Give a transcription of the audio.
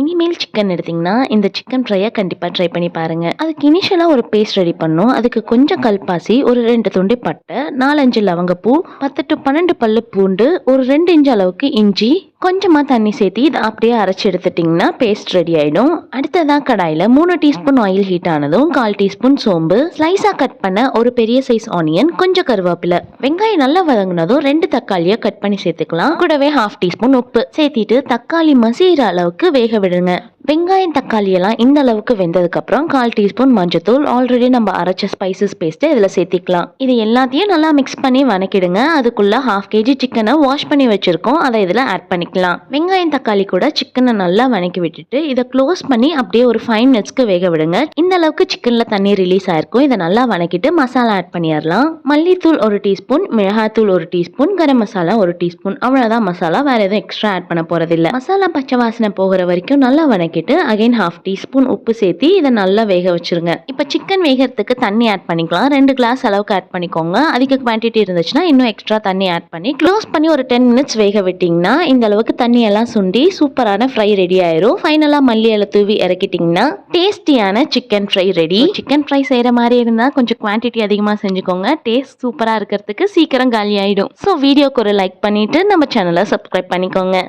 இனிமேல் சிக்கன் எடுத்தீங்கன்னா இந்த சிக்கன் ஃப்ரையை கண்டிப்பாக ட்ரை பண்ணி பாருங்க. அதுக்கு இனிஷியலாக ஒரு பேஸ்ட் ரெடி பண்ணும். அதுக்கு கொஞ்சம் கல்பாசி, ஒரு 2 துண்டு பட்டை, 4-5 லவங்கப்பூ, 10 to 12 பல்லு பூண்டு, ஒரு 2 இன்ச் அளவுக்கு இஞ்சி, கொஞ்சமா தண்ணி சேர்த்து இதை அப்படியே அரைச்சி எடுத்துட்டிங்கன்னா பேஸ்ட் ரெடி ஆயிடும். அடுத்ததா கடாயில் 3 டீஸ்பூன் ஆயில் ஹீட் ஆனதும் 1/4 டீஸ்பூன் சோம்பு, ஸ்லைஸாக கட் பண்ண ஒரு பெரிய சைஸ் ஆனியன், கொஞ்சம் கருவேப்பிலை, வெங்காயம் நல்லா வதங்கினதும் 2 தக்காளியை கட் பண்ணி சேர்த்துக்கலாம். கூடவே 1/2 டீஸ்பூன் உப்பு சேர்த்திட்டு தக்காளி மசிகிற அளவுக்கு வேக விடுங்க. வெங்காயம் தக்காளி எல்லாம் இந்த அளவுக்கு வெந்ததுக்கு அப்புறம் 1/4 டீஸ்பூன் மஞ்சத்தூள், ஆல்ரெடி நம்ம அரைச்ச ஸ்பைசஸ் பேஸ்ட் இதுல சேர்த்திக்கலாம். இது எல்லாத்தையும் நல்லா மிக்ஸ் பண்ணி வதக்கிடுங்க. அதுக்குள்ள 1/2 kg சிக்கனை வாஷ் பண்ணி வச்சிருக்கோம், அதை இதுல ஆட் பண்ணிக்கலாம். வெங்காயம் தக்காளி கூட சிக்கனை நல்லா வதக்கி விட்டுட்டு இதை க்ளோஸ் பண்ணி அப்படியே ஒரு 5 மினிட்ஸ்க்கு வேக விடுங்க. இந்த அளவுக்கு சிக்கன்ல தண்ணி ரிலீஸ் ஆயிருக்கும். இதை நல்லா வதக்கிட்டு மசாலா ஆட் பண்ணிடலாம். மல்லித்தூள் 1 டீஸ்பூன், மிளகாத்தூள் 1 டீஸ்பூன், கரம் மசாலா 1 டீஸ்பூன், அவ்வளவுதான் மசாலா. வேற எதுவும் எக்ஸ்ட்ரா ஆட் பண்ண போறது இல்ல. மசாலா பச்சை வாசனை போகிற வரைக்கும் நல்லா வதக்கிட்டு அகைன் 1/2 டீஸ்பூன் உப்பு சேர்த்து இதை நல்லா வேக வச்சிருங்க. இப்போ சிக்கன் வேகிறதுக்கு தண்ணி ஆட் பண்ணிக்கலாம். 2 கிளாஸ் அளவுக்கு ஆட் பண்ணிக்கோங்க. அதிக குவான்டிட்டி இருந்துச்சுன்னா இன்னும் எக்ஸ்ட்ரா தண்ணி ஆட் பண்ணி க்ளோஸ் பண்ணி ஒரு 10 மினிட்ஸ் வேக விட்டீங்கன்னா இந்த அளவுக்கு தண்ணி எல்லாம் சுண்டி சூப்பரான ஃப்ரை ரெடி ஆயிரும். ஃபைனலா மல்லி இலை தூவி இறக்கிட்டீங்கன்னா டேஸ்டியான chicken fry ready. Chicken fry செய்யற மாதிரி இருந்தா கொஞ்சம் குவான்டிட்டி அதிகமா செஞ்சுக்கோங்க. டேஸ்ட் சூப்பரா இருக்கிறதுக்கு சீக்கிரம் காலி ஆயிடும். ஸோ வீடியோக்கு ஒரு லைக் பண்ணிட்டு நம்ம சேனலை சப்ஸ்கிரைப் பண்ணிக்கோங்க.